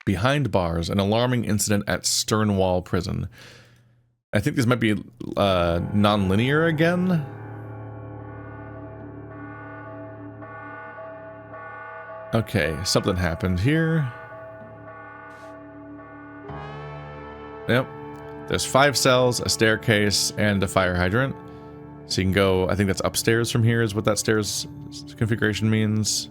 Behind bars, an alarming incident at Sternwall Prison. I think this might be non-linear again. Okay, something happened here. Yep. There's 5 cells, a staircase, and a fire hydrant. So you can go, I think that's upstairs from here is what that stairs configuration means.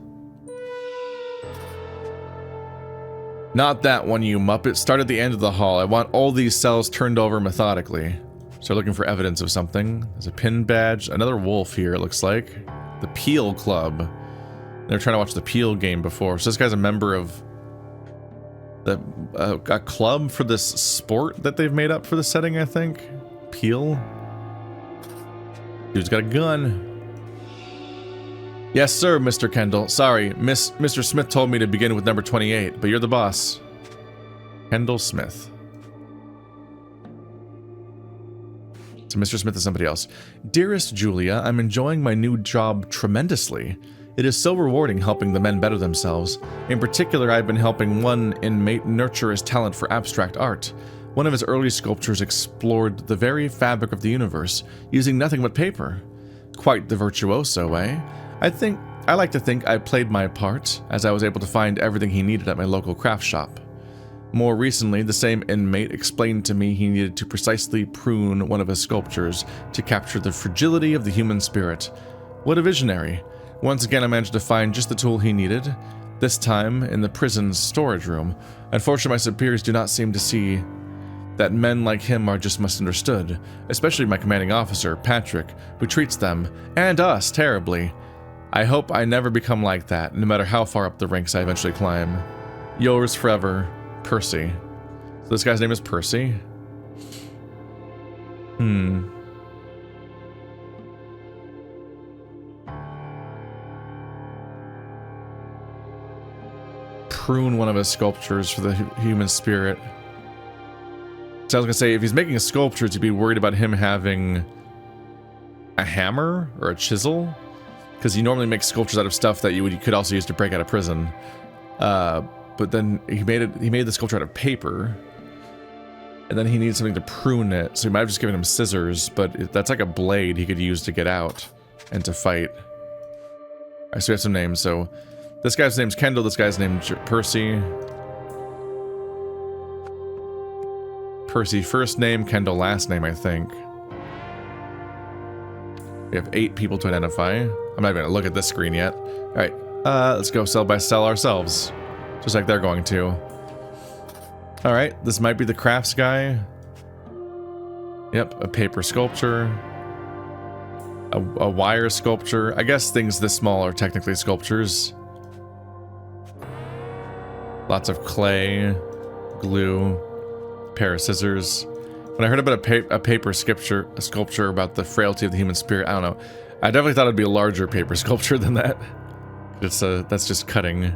Not that one, you muppet. Start at the end of the hall. I want all these cells turned over methodically. So looking for evidence of something. There's a pin badge. Another wolf here, it looks like. The Peel Club. They were trying to watch the Peel game before. So this guy's a member of the a club for this sport that they've made up for the setting, I think. Peel. Dude's got a gun. Yes, sir, Mr. Kendall. Sorry, Mr. Smith told me to begin with number 28, but you're the boss. Kendall Smith. So Mr. Smith is somebody else. Dearest Julia, I'm enjoying my new job tremendously. It is so rewarding helping the men better themselves. In particular, I've been helping one inmate nurture his talent for abstract art. One of his early sculptures explored the very fabric of the universe, using nothing but paper. Quite the virtuoso, eh? I like to think I played my part, as I was able to find everything he needed at my local craft shop. More recently, the same inmate explained to me he needed to precisely prune one of his sculptures to capture the fragility of the human spirit. What a visionary. Once again, I managed to find just the tool he needed, this time in the prison's storage room. Unfortunately, my superiors do not seem to see that men like him are just misunderstood, especially my commanding officer, Patrick, who treats them, and us, terribly. I hope I never become like that, no matter how far up the ranks I eventually climb. Yours forever, Percy. So this guy's name is Percy? Prune one of his sculptures for the human spirit. So I was gonna say, if he's making sculptures, you'd be worried about him having a hammer or a chisel, because he normally makes sculptures out of stuff that you could also use to break out of prison. But then he made the sculpture out of paper, and then he needs something to prune it. So he might have just given him scissors, but that's like a blade he could use to get out and to fight. Alright, so we have some names. So this guy's name's Kendall. This guy's named Percy. Percy first name, Kendall last name, I think. We have 8 people to identify. I'm not even gonna look at this screen yet. Alright, let's go sell by sell ourselves. Just like they're going to. Alright, this might be the crafts guy. Yep, a paper sculpture. A wire sculpture. I guess things this small are technically sculptures. Lots of clay, glue, pair of scissors. When I heard about a paper sculpture about the frailty of the human spirit, I don't know. I definitely thought it'd be a larger paper sculpture than that. That's just cutting.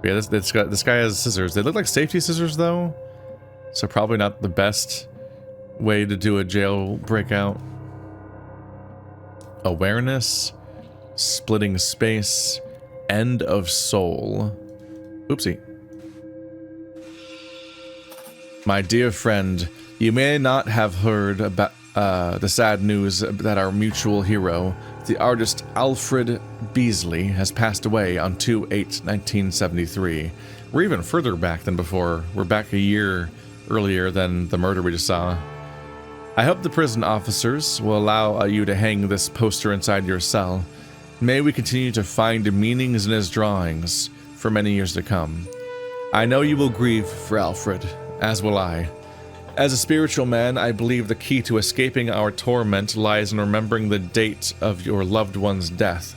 Yeah, this guy has scissors. They look like safety scissors though, so probably not the best way to do a jail breakout. Awareness, splitting space, end of soul. Oopsie. My dear friend, you may not have heard about the sad news that our mutual hero, the artist Alfred Beasley, has passed away on 2/8/1973. We're even further back than before. We're back a year earlier than the murder we just saw. I hope the prison officers will allow you to hang this poster inside your cell. May we continue to find meanings in his drawings for many years to come. I know you will grieve for Alfred, as will I. As a spiritual man, I believe the key to escaping our torment lies in remembering the date of your loved one's death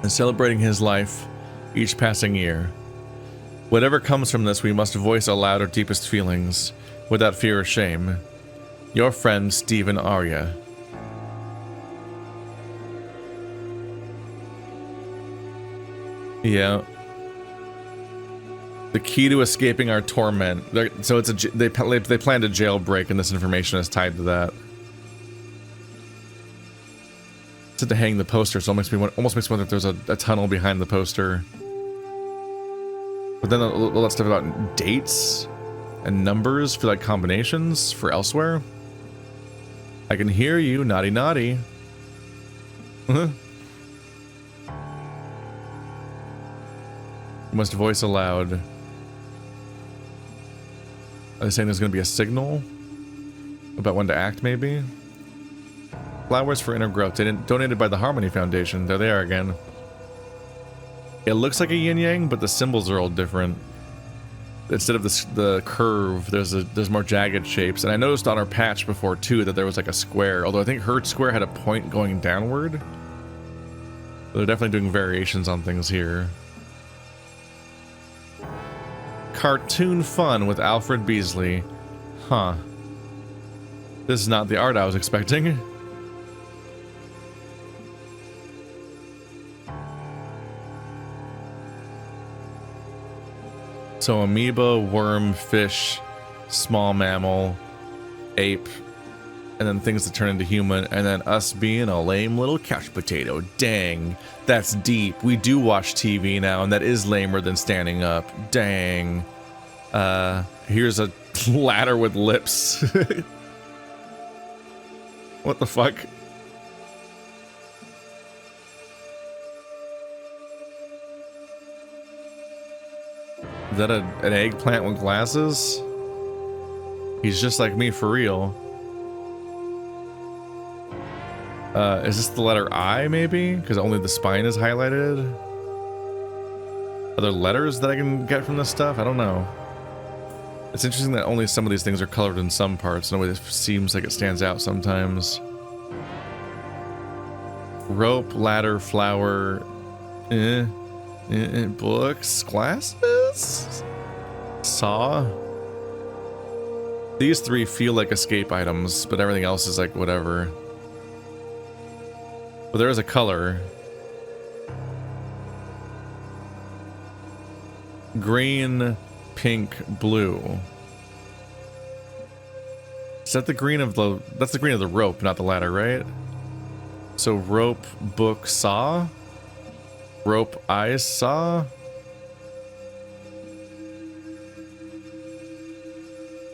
and celebrating his life each passing year. Whatever comes from this, we must voice aloud our deepest feelings, without fear or shame. Your friend, Stephen Arya. Yeah. The key to escaping our torment. So they planned a jailbreak, and this information is tied to that. Said to hang the poster, so it almost makes me wonder if there's a tunnel behind the poster. But then all that stuff about dates and numbers for like combinations for elsewhere. I can hear you, naughty naughty. You must voice aloud. Are they saying there's going to be a signal about when to act, maybe? Flowers for inner growth. Donated by the Harmony Foundation. There they are again. It looks like a yin-yang, but the symbols are all different. Instead of the curve, there's more jagged shapes. And I noticed on our patch before, too, that there was like a square. Although I think her square had a point going downward. But they're definitely doing variations on things here. Cartoon fun with Alfred Beasley. Huh. This is not the art I was expecting. So amoeba, worm, fish, small mammal, ape, and then things that turn into human, and then us being a lame little couch potato. Dang, that's deep. We do watch TV now, and that is lamer than standing up. Dang. Here's a ladder with lips. What the fuck? Is that an eggplant with glasses? He's just like me for real. Is this the letter I, maybe? Because only the spine is highlighted? Are there letters that I can get from this stuff? I don't know. It's interesting that only some of these things are colored in some parts. In a way that seems like it stands out sometimes. Rope, ladder, flower... books, glasses, saw. These three feel like escape items, but everything else is like whatever. But there is a color. Green, pink, blue. Is that the green of the... That's the green of the rope, not the ladder, right? So rope, book, saw. Rope, I saw.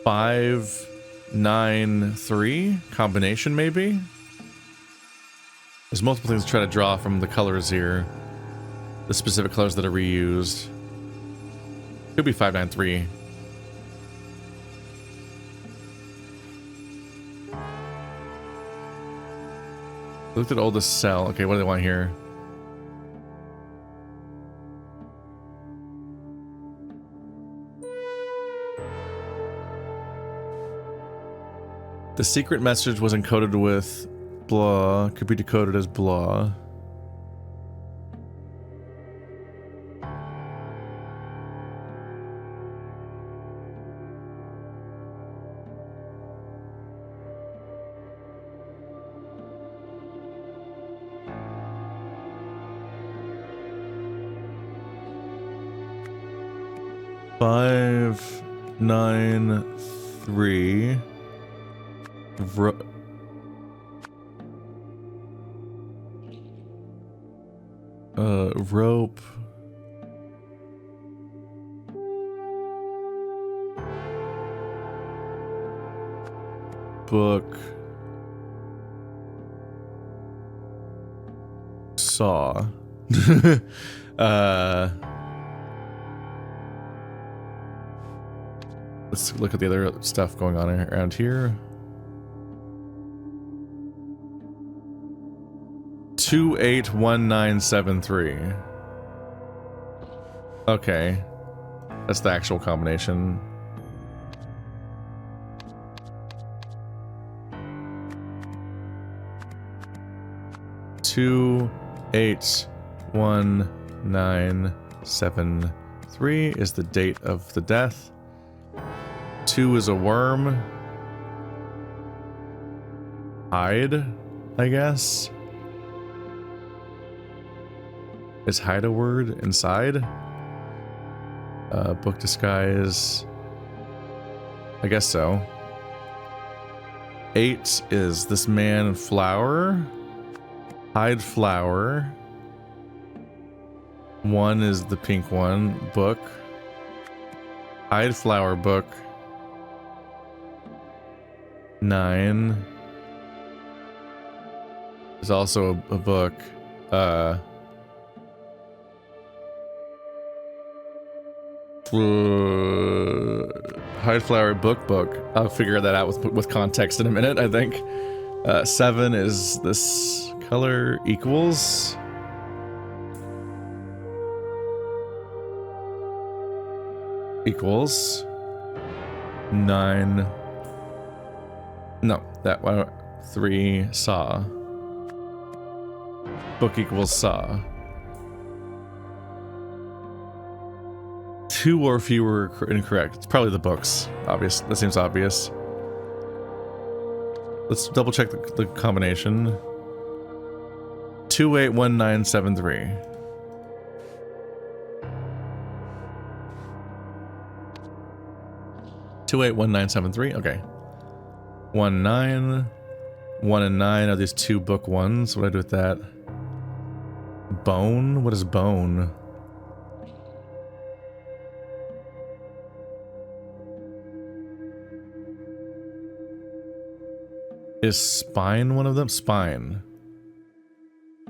5, 9, 3 combination, maybe. There's multiple things to try to draw from the colors here. The specific colors that are reused. Could be 5, 9, 3. Looked at oldest cell. Okay, what do they want here? The secret message was encoded with blah, could be decoded as blah. Five, 9, 3. Rope. Book. Saw. Let's look at the other stuff going on around here. 281973. Okay. That's the actual combination. Two, 8, 1, 9, 7, 3 is the date of the death. 2 is a worm. Hide, I guess. Is hide a word inside? Book disguise. I guess so. 8 is this man flower. Hide flower. 1 is the pink one. Book. Hide Flower book. 9. There's also a book. Hide Flower book. I'll figure that out with context in a minute, I think. 7 is this color equals. Equals. 9. No, that one. 3 saw. Book equals saw. 2 or fewer incorrect. It's probably the books. Obvious. That seems obvious. Let's double check the combination. 281973. Okay. 1 9. 1 and 9 are these 2 book ones. What do I do with that? Bone? What is bone? Is spine one of them? Spine.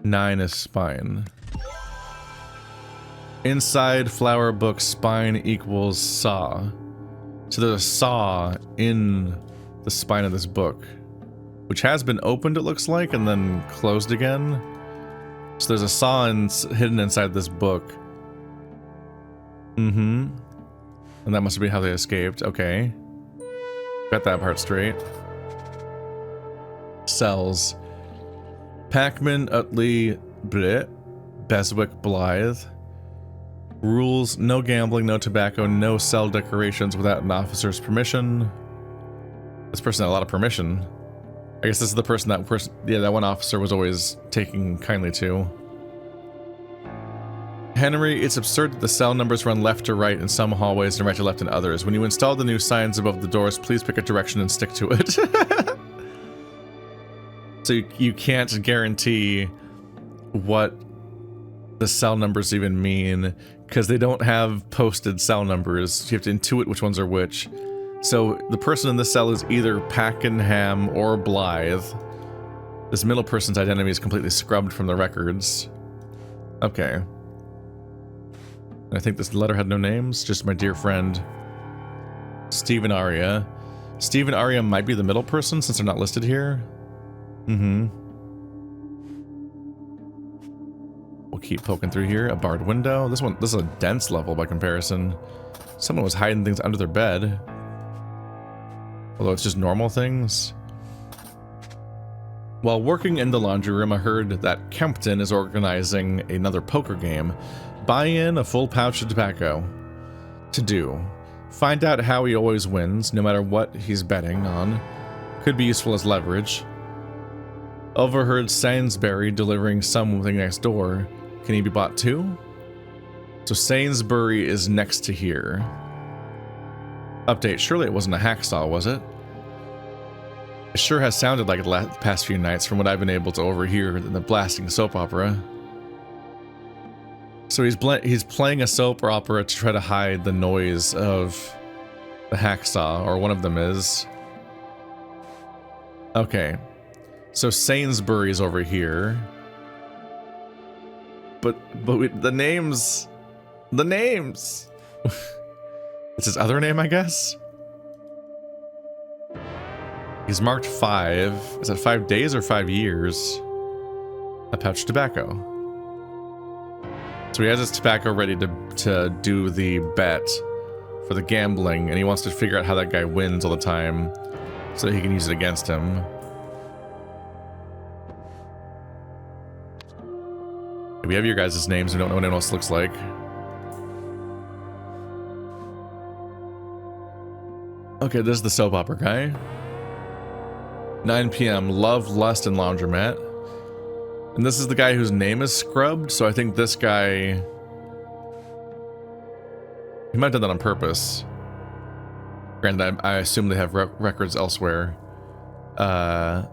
9 is spine. Inside flower book, spine equals saw. So there's a saw in the spine of this book, which has been opened, it looks like, and then closed again. So there's a saw hidden inside this book. Mm-hmm. And that must be how they escaped. Okay. Got that part straight. Cells. Packman, Utley, Beswick, Blythe. Rules: no gambling, no tobacco, no cell decorations without an officer's permission. This person had a lot of permission. I guess this is the person that one officer was always taking kindly to. Henry, it's absurd that the cell numbers run left to right in some hallways and right to left in others. When you install the new signs above the doors, please pick a direction and stick to it. So you can't guarantee what the cell numbers even mean, because they don't have posted cell numbers. You have to intuit which ones are which. So the person in this cell is either Packenham or Blythe. This middle person's identity is completely scrubbed from the records. Okay. I think this letter had no names, just my dear friend Stephen Aria. Stephen Aria might be the middle person since they're not listed here. Mm-hmm. We'll keep poking through here. A barred window. This is a dense level by comparison. Someone was hiding things under their bed. Although it's just normal things. While working in the laundry room, I heard that Kempton is organizing another poker game. Buy in a full pouch of tobacco. To do. Find out how he always wins, no matter what he's betting on. Could be useful as leverage. Overheard Sainsbury delivering something next door. Can he be bought too? So Sainsbury is next to here. Update. Surely it wasn't a hacksaw, was it? It sure has sounded like it the past few nights from what I've been able to overhear in the blasting soap opera. So he's playing a soap opera to try to hide the noise of the hacksaw, or one of them is. Okay. So Sainsbury's over here. But the names. It's his other name, I guess? He's marked 5. Is that 5 days or 5 years? A pouch of tobacco. So he has his tobacco ready to do the bet for the gambling, and he wants to figure out how that guy wins all the time so that he can use it against him. We have your guys' names. We don't know what anyone else looks like. Okay, this is the soap opera guy. 9 p.m. Love, Lust, and Laundromat. And this is the guy whose name is scrubbed, so I think this guy... He might have done that on purpose. Granted, I assume they have records elsewhere. But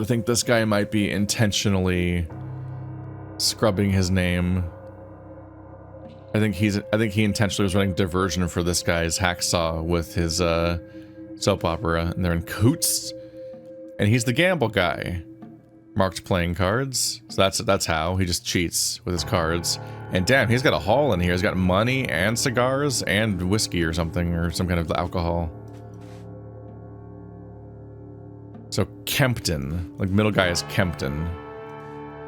I think this guy might be intentionally scrubbing his name. I think he intentionally was running diversion for this guy's hacksaw with his soap opera, and they're in coots. And he's the gamble guy. Marked playing cards. So that's how he just cheats with his cards. And damn, he's got a haul in here. He's got money and cigars and whiskey or something, or some kind of alcohol. So Kempton, like middle guy is Kempton.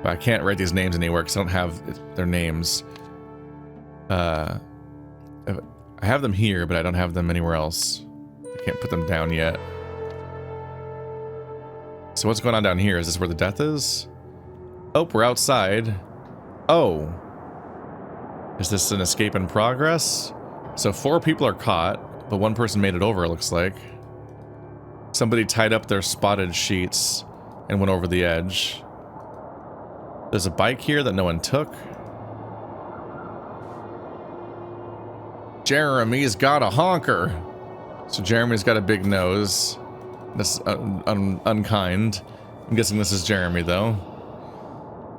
But I can't write these names anywhere because I don't have their names. I have them here, but I don't have them anywhere else. I can't put them down yet. So what's going on down here? Is this where the death is? Oh, we're outside. Oh. Is this an escape in progress? So 4 people are caught, but 1 person made it over, it looks like. Somebody tied up their spotted sheets and went over the edge. There's a bike here that no one took. Jeremy's got a honker. So Jeremy's got a big nose. That's unkind. I'm guessing this is Jeremy, though.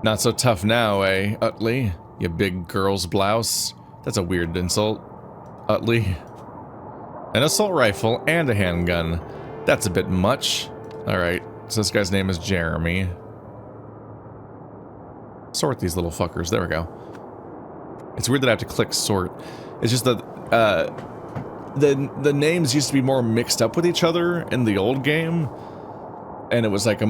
Not so tough now, eh, Utley? You big girl's blouse. That's a weird insult. Utley. An assault rifle and a handgun. That's a bit much. Alright, so this guy's name is Jeremy. Sort these little fuckers. There we go. It's weird that I have to click sort. It's just that the names used to be more mixed up with each other in the old game, and it was like a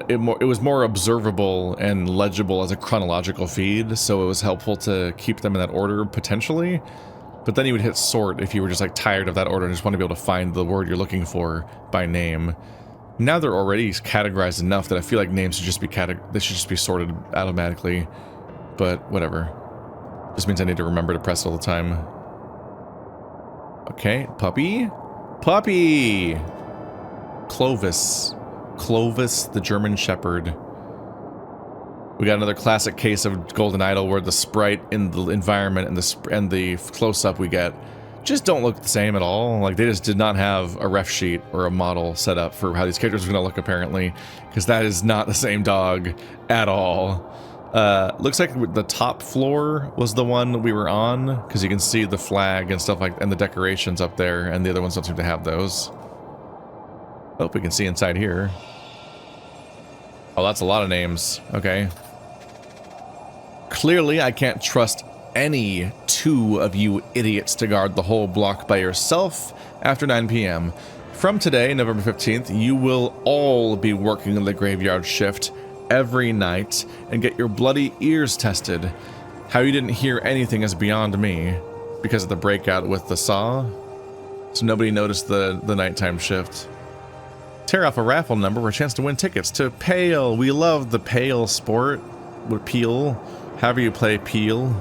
it was more observable and legible as a chronological feed, so it was helpful to keep them in that order potentially. But then you would hit sort if you were just like tired of that order and just want to be able to find the word you're looking for by name. Now they're already categorized enough that I feel like names should just be they should just be sorted automatically. But whatever. Just means I need to remember to press it all the time. Okay, puppy. Puppy! Clovis. Clovis, the German Shepherd. We got another classic case of Golden Idol where the sprite in the environment and the close-up we get just don't look the same at all. Like, they just did not have a ref sheet or a model set up for how these characters are going to look, apparently, because that is not the same dog at all. Looks like the top floor was the one we were on, because you can see the flag and stuff and the decorations up there, and the other ones don't seem to have those. Oh, we can see inside here. Oh, that's a lot of names. Okay. Clearly, I can't trust any 2 of you idiots to guard the whole block by yourself after 9 p.m. From today, November 15th, you will all be working the graveyard shift every night and get your bloody ears tested. How you didn't hear anything is beyond me because of the breakout with the saw. So nobody noticed the nighttime shift. Tear off a raffle number for a chance to win tickets to Pale. We love the Pale sport. With Peel. However you play Peel.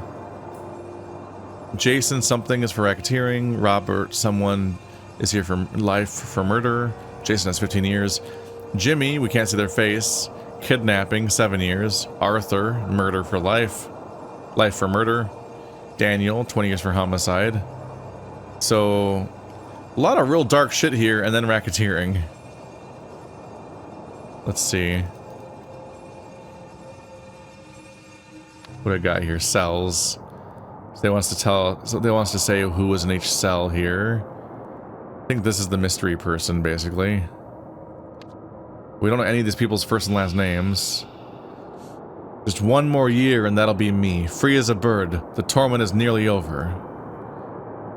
Jason something is for racketeering. Robert someone is here for life for murder. Jason has 15 years. Jimmy, we can't see their face. Kidnapping, 7 years. Arthur, murder for life. Life for murder. Daniel, 20 years for homicide. So, a lot of real dark shit here, and then racketeering. Let's see. What I got here? Cells. So they wants to say who was in each cell here. I think this is the mystery person, basically. We don't know any of these people's first and last names. Just 1 more year and that'll be me. Free as a bird. The torment is nearly over.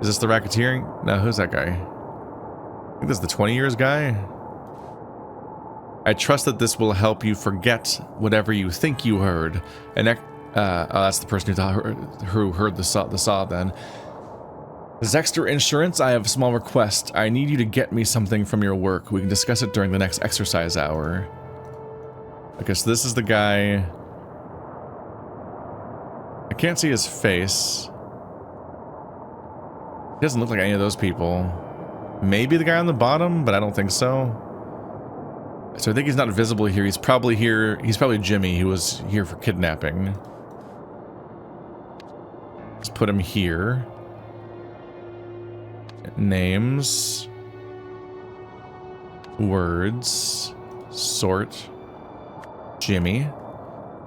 Is this the racketeering? No, who's that guy? I think this is the 20 years guy. I trust that this will help you forget whatever you think you heard. And that's the person who heard the saw then. As extra insurance, I have a small request. I need you to get me something from your work. We can discuss it during the next exercise hour. Okay, so this is the guy. I can't see his face. He doesn't look like any of those people. Maybe the guy on the bottom, but I don't think so. So I think he's not visible here. He's probably here. He's probably Jimmy, who was here for kidnapping. Let's put him here. Names. Words. Sort. Jimmy.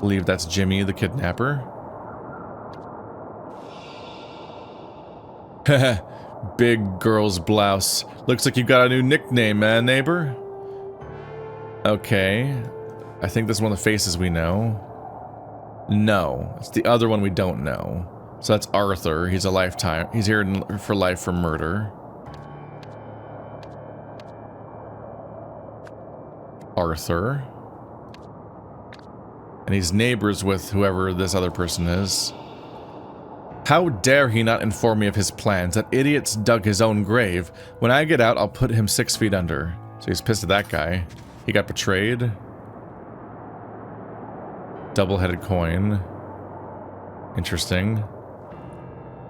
Believe that's Jimmy, the kidnapper. Big girl's blouse. Looks like you got a new nickname, neighbor? Okay. I think this is one of the faces we know. No. It's the other one we don't know. So that's Arthur. He's a lifetime. He's here for life for murder. Arthur. And he's neighbors with whoever this other person is. How dare he not inform me of his plans? That idiot's dug his own grave. When I get out, I'll put him 6 feet under. So he's pissed at that guy. He got betrayed. Double-headed coin. Interesting.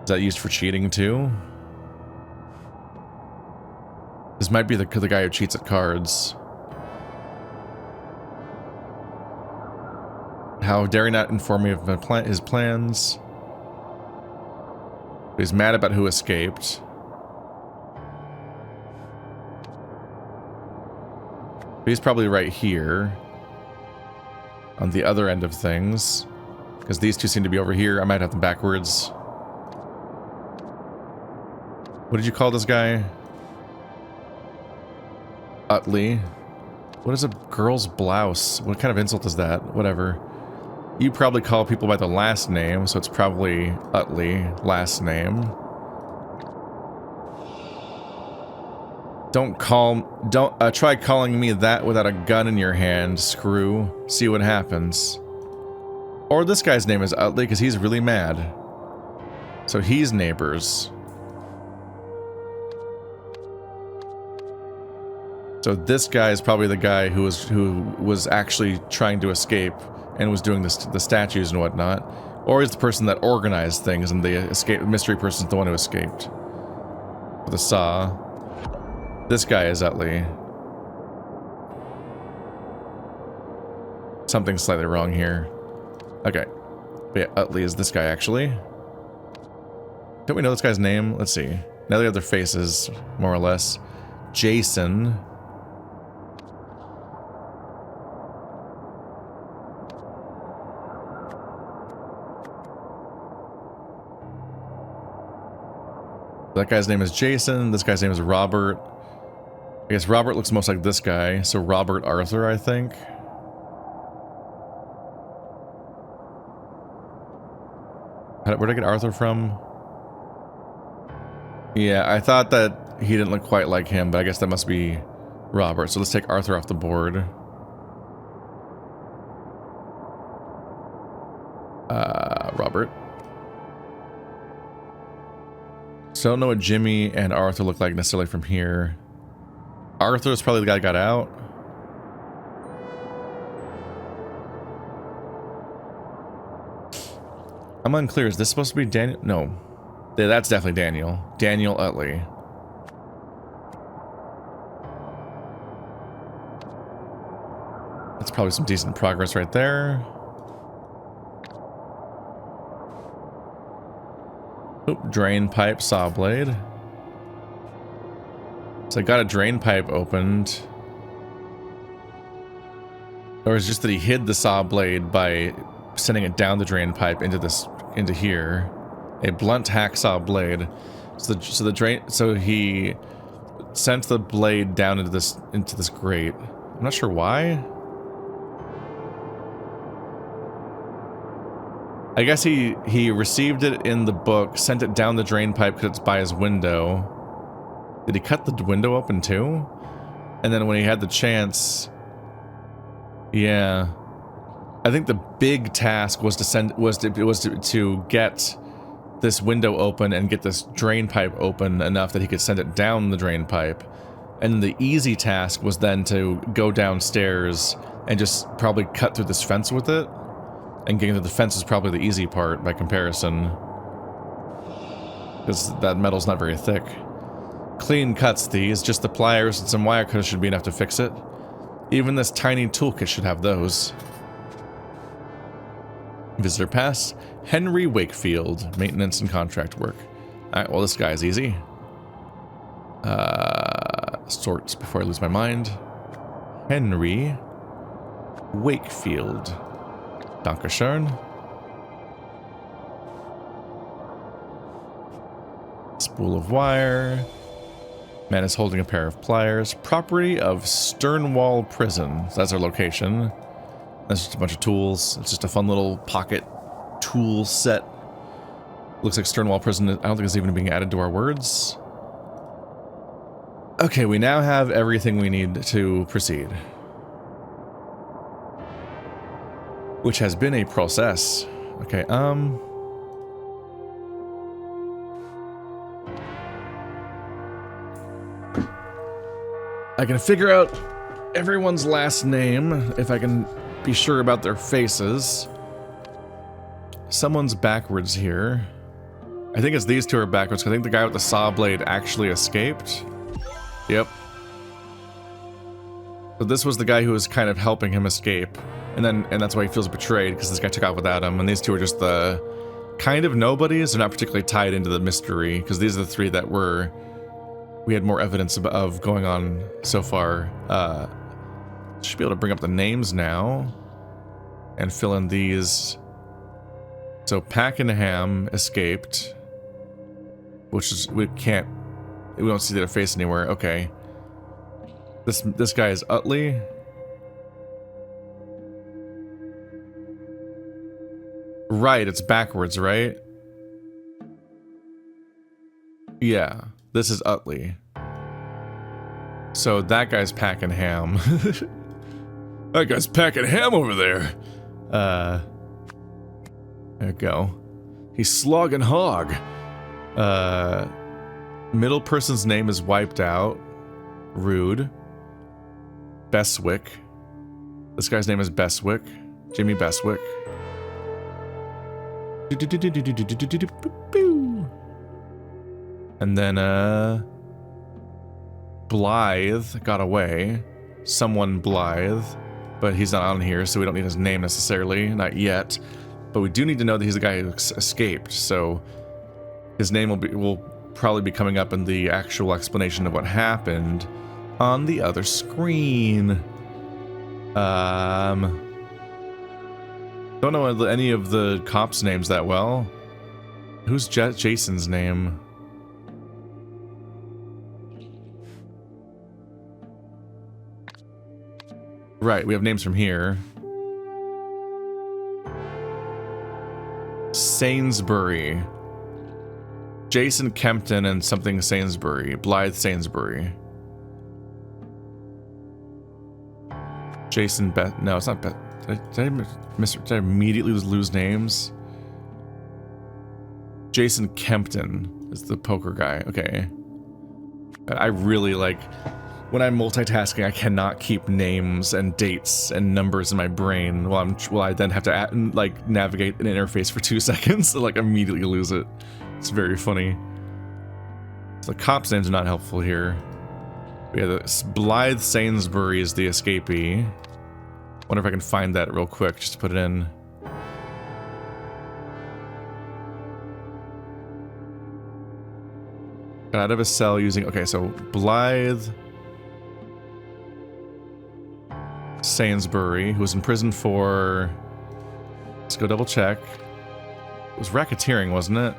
Is that used for cheating too? This might be the guy who cheats at cards. How dare he not inform me of his plans? He's mad about who escaped. He's probably right here. On the other end of things. Because these two seem to be over here. I might have them backwards. What did you call this guy? Utley. What is a girl's blouse? What kind of insult is that? Whatever. You probably call people by the last name, so it's probably Utley, last name. Don't try calling me that without a gun in your hand, screw. See what happens. Or this guy's name is Utley because he's really mad. So he's neighbors. So this guy is probably the guy who was actually trying to escape and was doing the statues and whatnot. Or he's the person that organized things and the mystery person's the one who escaped. With a saw. This guy is Utley. Something's slightly wrong here. Okay. But yeah, Utley is this guy actually. Don't we know this guy's name? Let's see. Now they have their faces, more or less. Jason. That guy's name is Jason. This guy's name is Robert. I guess Robert looks most like this guy. So Robert Arthur, I think. Where'd I get Arthur from? Yeah, I thought that he didn't look quite like him, but I guess that must be Robert. So let's take Arthur off the board. Robert. So I don't know what Jimmy and Arthur look like necessarily from here. Arthur is probably the guy that got out. I'm unclear. Is this supposed to be Daniel? No. Yeah, that's definitely Daniel. Daniel Utley. That's probably some decent progress right there. Oop, drain pipe, saw blade. So I got a drain pipe opened. Or is it just that he hid the saw blade by sending it down the drain pipe into here? A blunt hacksaw blade. So he sent the blade down into this grate. I'm not sure why. I guess he received it in the book, sent it down the drain pipe because it's by his window. Did he cut the window open too? And then when he had the chance, yeah, I think the big task was to get this window open and get this drain pipe open enough that he could send it down the drain pipe. And the easy task was then to go downstairs and just probably cut through this fence with it. And getting to the fence is probably the easy part by comparison. Because that metal's not very thick. Clean cuts these, just the pliers and some wire cutters should be enough to fix it. Even this tiny toolkit should have those. Visitor pass. Henry Wakefield. Maintenance and contract work. Alright, well this guy's easy. Sorts before I lose my mind. Henry Wakefield. Dankeschön. Spool of wire. Man is holding a pair of pliers. Property of Sternwall Prison. So that's our location. That's just a bunch of tools. It's just a fun little pocket tool set. Looks like Sternwall Prison. I don't think it's even being added to our words. Okay, we now have everything we need to proceed. Which has been a process. Okay, I can figure out everyone's last name if I can be sure about their faces. Someone's backwards here. I think it's these two are backwards. I think the guy with the saw blade actually escaped. Yep. So this was the guy who was kind of helping him escape. And that's why he feels betrayed, because this guy took off without him. And these two are just the kind of nobodies. They're not particularly tied into the mystery, because these are the three that we had more evidence of going on so far. Should be able to bring up the names now and fill in these. So Pakenham escaped, which is we don't see their face anywhere. Okay. This guy is Utley. Right, it's backwards, right? Yeah, this is Utley. So that guy's Pakenham. That guy's Pakenham over there. There we go. He's slogging hog. Middle person's name is wiped out. Rude. Beswick. This guy's name is Beswick. Jimmy Beswick. And then, Blythe got away. Someone Blythe. But he's not on here, so we don't need his name necessarily. Not yet. But we do need to know that he's the guy who escaped, so his name will probably be coming up in the actual explanation of what happened on the other screen. Don't know any of the cops' names that well. Who's Jason's name? Right, we have names from here. Sainsbury. Jason Kempton and something Sainsbury. Blythe Sainsbury. Jason no, it's not did I immediately lose names? Jason Kempton is the poker guy. Okay. I really like when I'm multitasking, I cannot keep names and dates and numbers in my brain while I then have to navigate an interface for 2 seconds, so immediately lose it. It's very funny. So the cops' names are not helpful here. We have Blythe Sainsbury is the escapee. Wonder if I can find that real quick, just to put it in. Got out of a cell using... Okay, so Blythe Sainsbury, who was in prison for... Let's go double check. It was racketeering, wasn't it?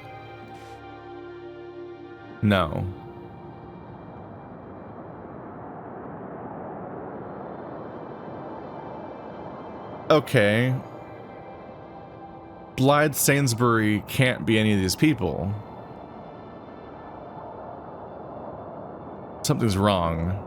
No. Okay. Blythe Sainsbury can't be any of these people. Something's wrong.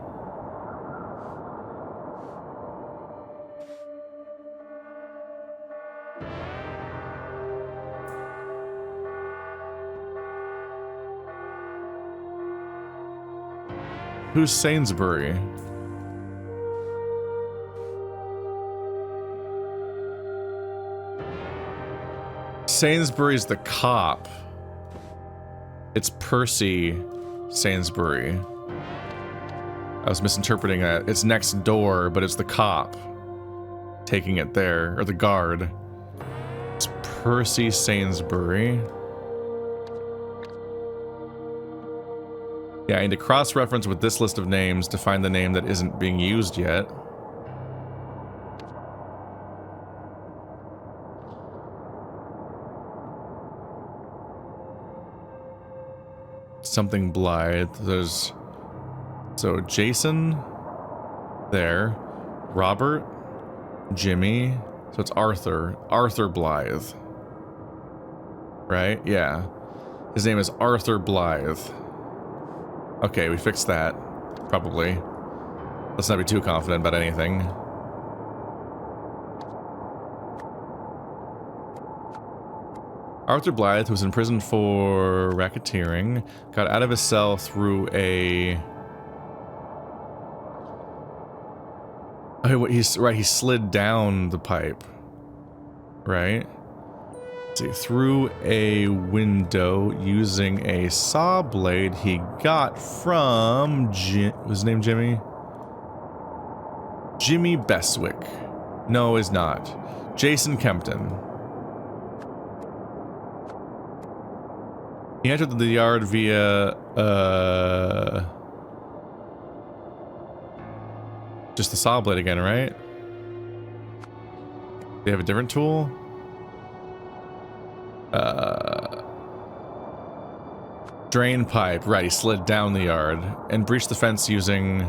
Who's Sainsbury? Sainsbury's the cop. It's Percy Sainsbury. I was misinterpreting that. It's next door, but it's the cop taking it there, or the guard. It's Percy Sainsbury. Yeah, I need to cross-reference with this list of names to find the name that isn't being used yet. something Blythe. There's... So, Jason... There. Robert. Jimmy. So it's Arthur. Arthur Blythe. Right? Yeah. His name is Arthur Blythe. Okay, we fixed that. Probably. Let's not be too confident about anything. Arthur Blythe was in prison for racketeering. Got out of his cell through a... Oh, he's right. He slid down the pipe, right? Let's see, through a window using a saw blade he got from was his name Jimmy? Jimmy Beswick. No, is not. Jason Kempton. He entered the yard via just the saw blade again, right? They have a different tool? Drain pipe. Right, he slid down the yard and breached the fence using...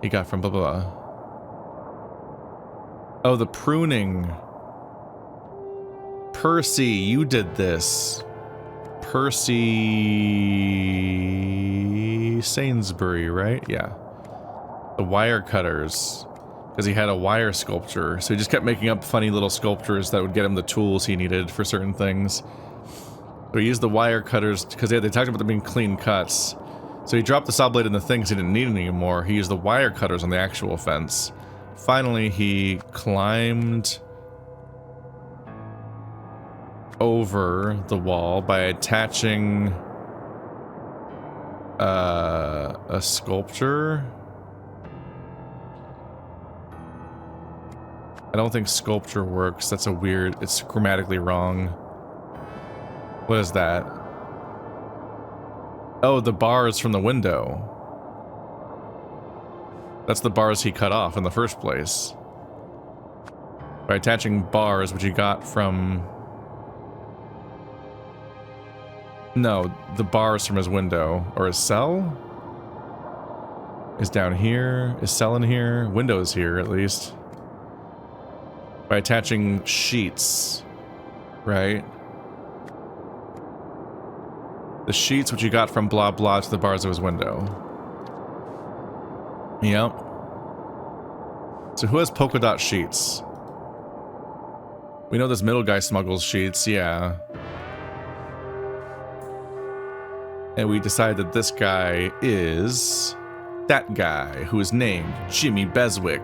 He got from blah blah blah. Oh, the pruning. Percy, you did this. Percy... Sainsbury, right? Yeah. The wire cutters, because he had a wire sculpture, so he just kept making up funny little sculptures that would get him the tools he needed for certain things. So he used the wire cutters because they talked about them being clean cuts. So he dropped the saw blade in the thing because he didn't need it anymore. He used the wire cutters on the actual fence. Finally, he climbed over the wall by attaching a sculpture. I don't think sculpture works. That's a weird... It's grammatically wrong. What is that? Oh, the bars from the window. That's the bars he cut off in the first place. By attaching bars, which he got from... No, the bars from his window. Or his cell? Is down here. Is cell in here? Window is here, at least. By attaching sheets, right? The sheets which you got from blah blah to the bars of his window. Yep. So who has polka dot sheets? We know this middle guy smuggles sheets, yeah. And we decide that this guy is that guy who is named Jimmy Beswick.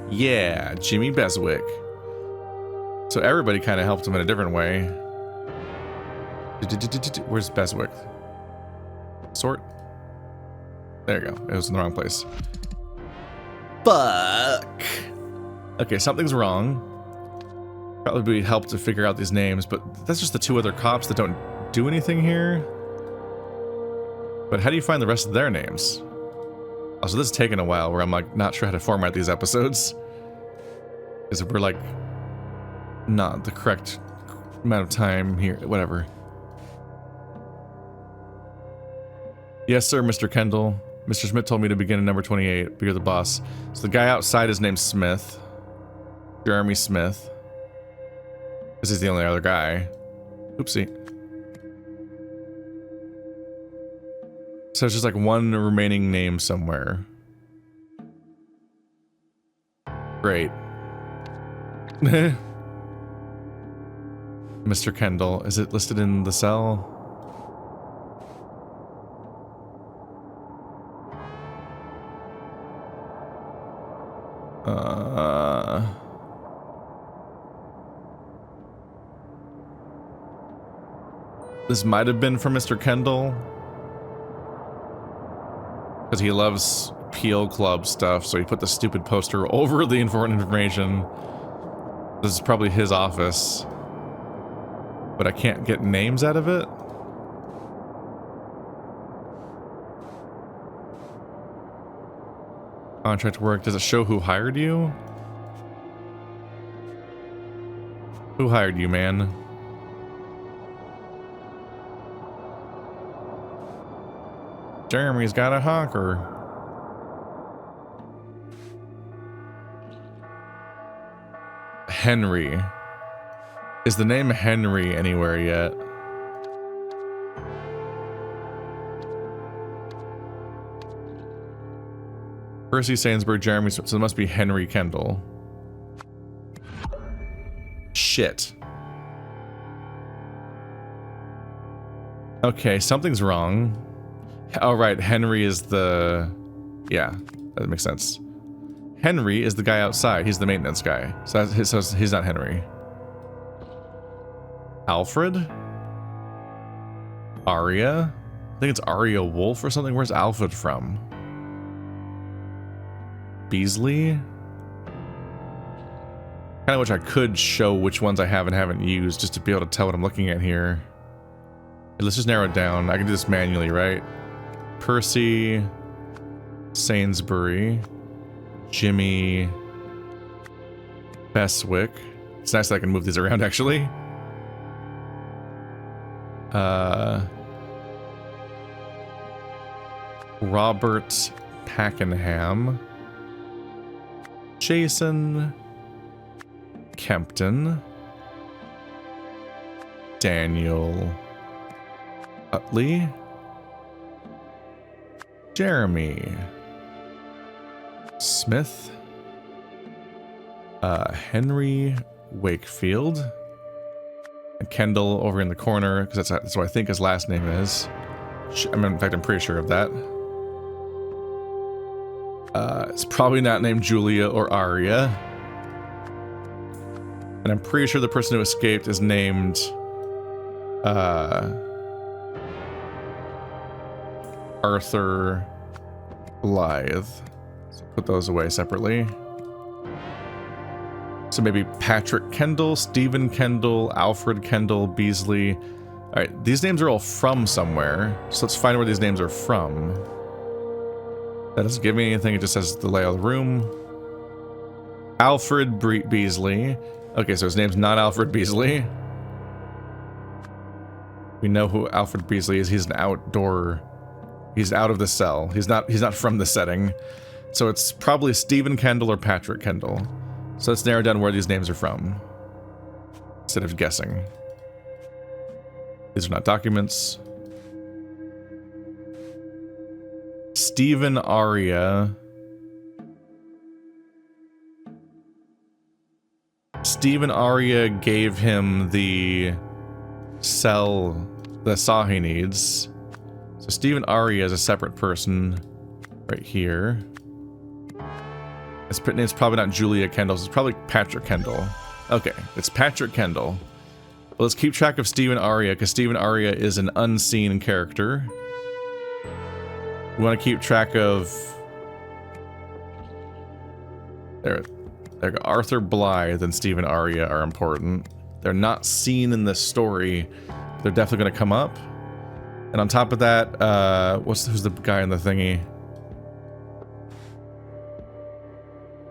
Yeah, Jimmy Beswick. So everybody kind of helped him in a different way. Where's Beswick? Sort? There you go. It was in the wrong place. Fuck! Okay, something's wrong. Probably helped to figure out these names, but that's just the two other cops that don't do anything here. But how do you find the rest of their names? Also, this is taking a while where I'm like not sure how to format these episodes. Because we're like not the correct amount of time here, whatever. Yes, sir, Mr. Kendall. Mr. Smith told me to begin at number 28, but you're the boss. So the guy outside is named Smith. Jeremy Smith. This is the only other guy. Oopsie. So it's just like one remaining name somewhere. Great. Mr. Kendall, is it listed in the cell? This might have been for Mr. Kendall. Because he loves Peel Club stuff, so he put the stupid poster over the important information. This is probably his office. But I can't get names out of it. Contract work. Does it show who hired you? Who hired you, man? Jeremy's got a honker. Henry. Is the name Henry anywhere yet? Percy Sainsbury, Jeremy, so it must be Henry Kendall. Shit. Okay, something's wrong. Oh, right, Henry is the... Yeah, that makes sense. Henry is the guy outside. He's the maintenance guy. So he's not Henry. Alfred? Aria? I think it's Aria Wolf or something. Where's Alfred from? Beasley? Kind of wish I could show which ones I have and haven't used just to be able to tell what I'm looking at here. Let's just narrow it down. I can do this manually, right? Percy Sainsbury, Jimmy Beswick. It's nice that I can move these around, actually. Robert Packenham, Jason Kempton, Daniel Utley, Jeremy Smith, Henry Wakefield, and Kendall over in the corner, because that's what I think his last name is. In fact, I'm pretty sure of that. It's probably not named Julia or Aria. And I'm pretty sure the person who escaped is named... Arthur Blythe. So put those away separately. So maybe Patrick Kendall, Stephen Kendall, Alfred Kendall, Beasley. Alright, these names are all from somewhere. So let's find where these names are from. That doesn't give me anything, it just says the layout of the room. Alfred Beasley. Okay, so his name's not Alfred Beasley. We know who Alfred Beasley is. He's an outdoor... He's out of the cell. He's not from the setting. So it's probably Stephen Kendall or Patrick Kendall. So let's narrow down where these names are from, instead of guessing. These are not documents. Stephen Aria. Stephen Aria gave him the cell, the saw he needs. So Stephen Aria is a separate person right here. His name's probably not Julia Kendall, it's probably Patrick Kendall. Okay, it's Patrick Kendall. Well, let's keep track of Stephen Aria, because Stephen Aria is an unseen character. We want to keep track of... There we go. Arthur Blythe and Stephen Aria are important. They're not seen in this story. They're definitely going to come up. And on top of that, who's the guy in the thingy?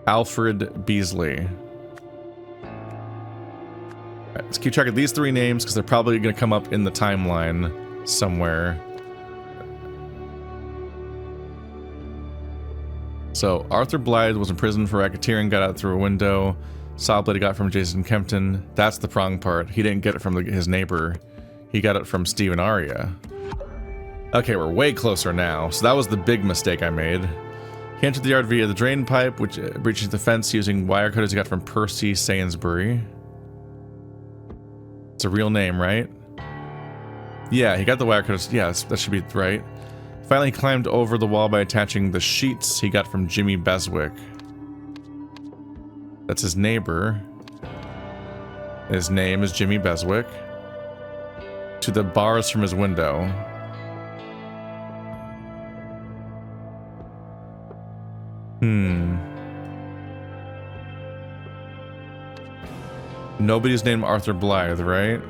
Alfred Beasley. Right, let's keep track of these three names because they're probably going to come up in the timeline somewhere. So Arthur Blythe was in prison for racketeering, got out through a window. Saw blade he got from Jason Kempton. That's the prong part. He didn't get it from his neighbor. He got it from Stephen Aria. Okay, we're way closer now. So that was the big mistake I made. He entered the yard via the drain pipe, which breaches the fence using wire cutters he got from Percy Sainsbury. It's a real name, right? Yeah, he got the wire cutters. Yeah, that should be right. Finally, he climbed over the wall by attaching the sheets he got from Jimmy Beswick. That's his neighbor. His name is Jimmy Beswick. To the bars from his window. Nobody's named Arthur Blythe, right?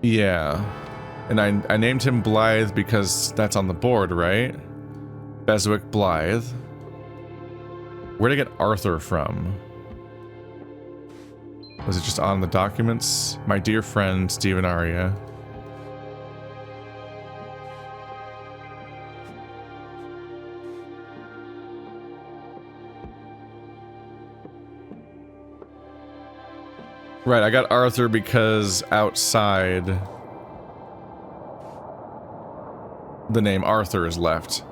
Yeah. And I named him Blythe because that's on the board, right? Beswick Blythe. Where'd I get Arthur from? Was it just on the documents? My dear friend, Stephen Aria. Right, I got Arthur because outside the name Arthur is left.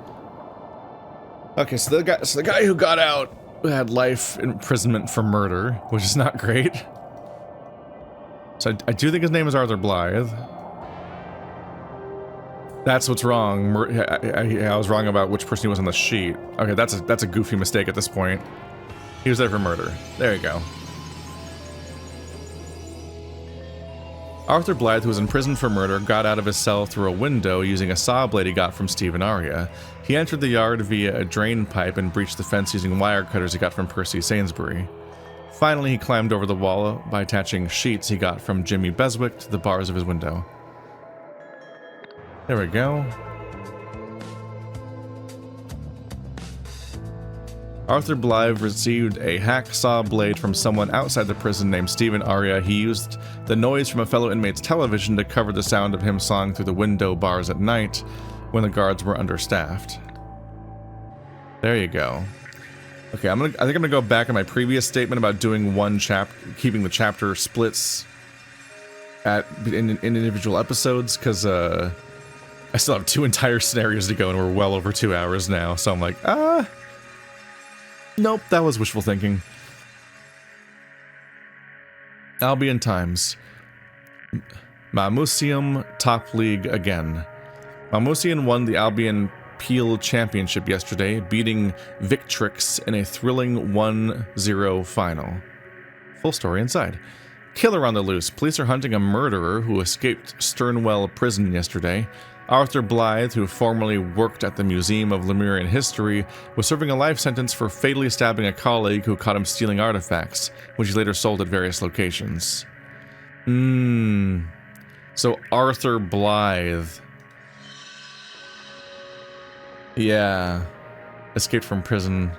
Okay, so the guy who got out had life imprisonment for murder, which is not great. So I do think his name is Arthur Blythe. That's what's wrong. I was wrong about which person he was on the sheet. Okay, that's a goofy mistake at this point. He was there for murder. There you go. Arthur Blythe, who was in prison for murder, got out of his cell through a window using a saw blade he got from Stephen Aria. He entered the yard via a drain pipe and breached the fence using wire cutters he got from Percy Sainsbury. Finally, he climbed over the wall by attaching sheets he got from Jimmy Beswick to the bars of his window. There we go. Arthur Blythe received a hacksaw blade from someone outside the prison named Stephen Aria. He used the noise from a fellow inmate's television to cover the sound of him sawing through the window bars at night when the guards were understaffed. There you go. Okay, I think I'm gonna go back on my previous statement about doing keeping the chapter splits in individual episodes, because I still have 2 entire scenarios to go and we're well over 2 hours now. So I'm like, nope, that was wishful thinking. Albion Times. Mamusium top league again. Mamusium won the Albion Peel Championship yesterday, beating Victrix in a thrilling 1-0 final. Full story inside. Killer on the loose. Police are hunting a murderer who escaped Sternwell prison yesterday. Arthur Blythe, who formerly worked at the Museum of Lemurian History, was serving a life sentence for fatally stabbing a colleague who caught him stealing artifacts, which he later sold at various locations. So Arthur Blythe. Yeah. Escaped from prison.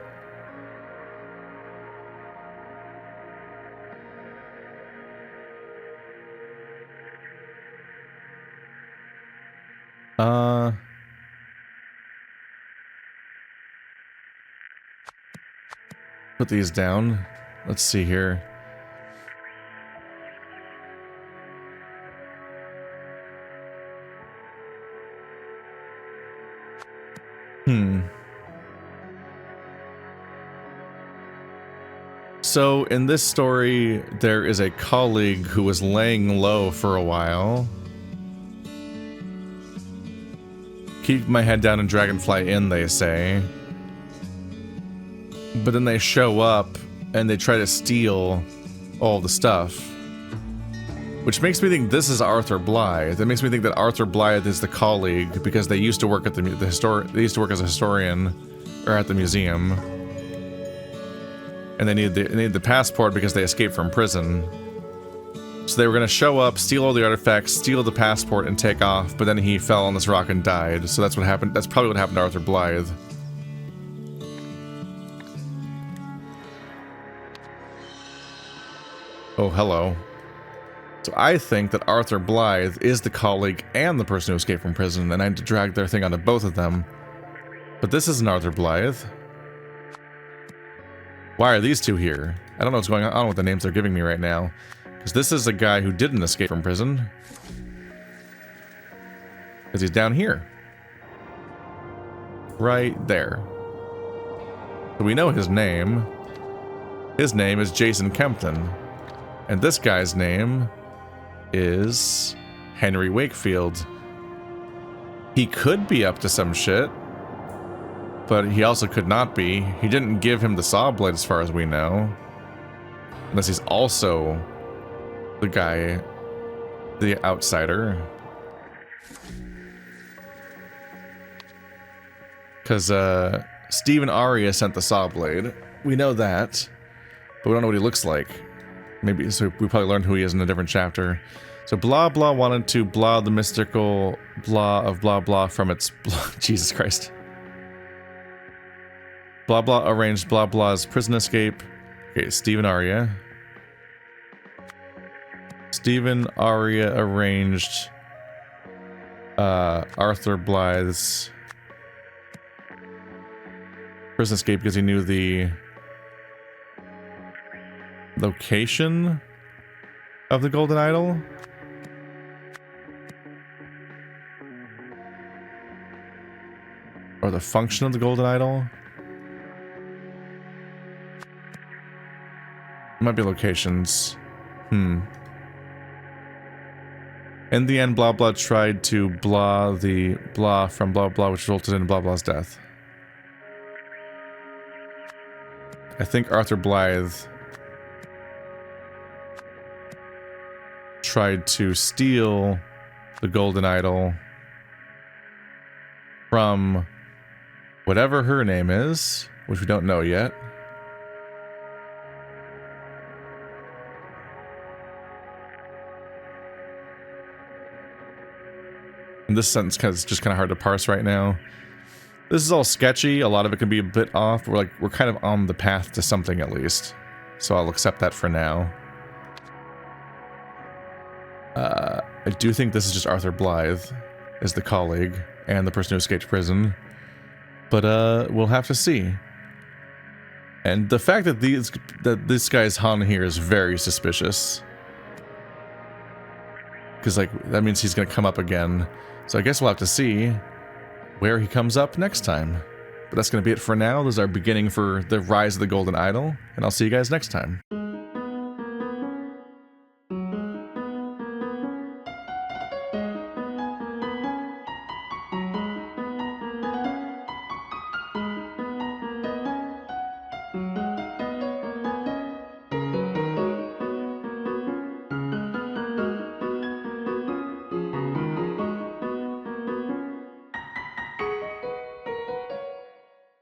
Put these down. Let's see here. So in this story, there is a colleague who was laying low for a while. Keep my head down and dragonfly in, they say. But then they show up and they try to steal all the stuff. Which makes me think this is Arthur Blythe. It makes me think that Arthur Blythe is the colleague because they used to work at they used to work as a historian or at the museum. And they needed the passport because they escaped from prison. So they were going to show up, steal all the artifacts, steal the passport, and take off, but then he fell on this rock and died. So that's what happened. That's probably what happened to Arthur Blythe. Oh, hello. So I think that Arthur Blythe is the colleague and the person who escaped from prison, and I had to drag their thing onto both of them. But this isn't Arthur Blythe. Why are these two here? I don't know what's going on. I don't know what the names they're giving me right now. Because this is a guy who didn't escape from prison. Because he's down here. Right there. So we know his name. His name is Jason Kempton. And this guy's name is Henry Wakefield. He could be up to some shit, but he also could not be. He didn't give him the saw blade as far as we know. Unless he's also the guy, the outsider. Because Stephen Aria sent the saw blade. We know that, but we don't know what he looks like. Maybe, so we probably learned who he is in a different chapter. So blah blah wanted to blah the mystical blah of blah blah from its blah. Jesus Christ. Blah blah arranged blah blah's prison escape. Okay, Stephen Aria. Stephen Aria arranged Arthur Blythe's prison escape because he knew the location. of the golden idol? Or the function of the golden idol? It might be locations. In the end, blah blah tried to blah the blah from blah blah, which resulted in blah blah's death. I think Arthur Blythe tried to steal the golden idol from whatever her name is, which we don't know yet. And this sentence is just kind of hard to parse right now. This is all sketchy. A lot of it can be a bit off. We're kind of on the path to something at least. So I'll accept that for now. I do think this is just Arthur Blythe as the colleague and the person who escaped prison. But we'll have to see. And the fact that this guy's Han here is very suspicious. Because that means he's gonna come up again. So I guess we'll have to see where he comes up next time. But that's gonna be it for now. This is our beginning for the Rise of the Golden Idol, and I'll see you guys next time.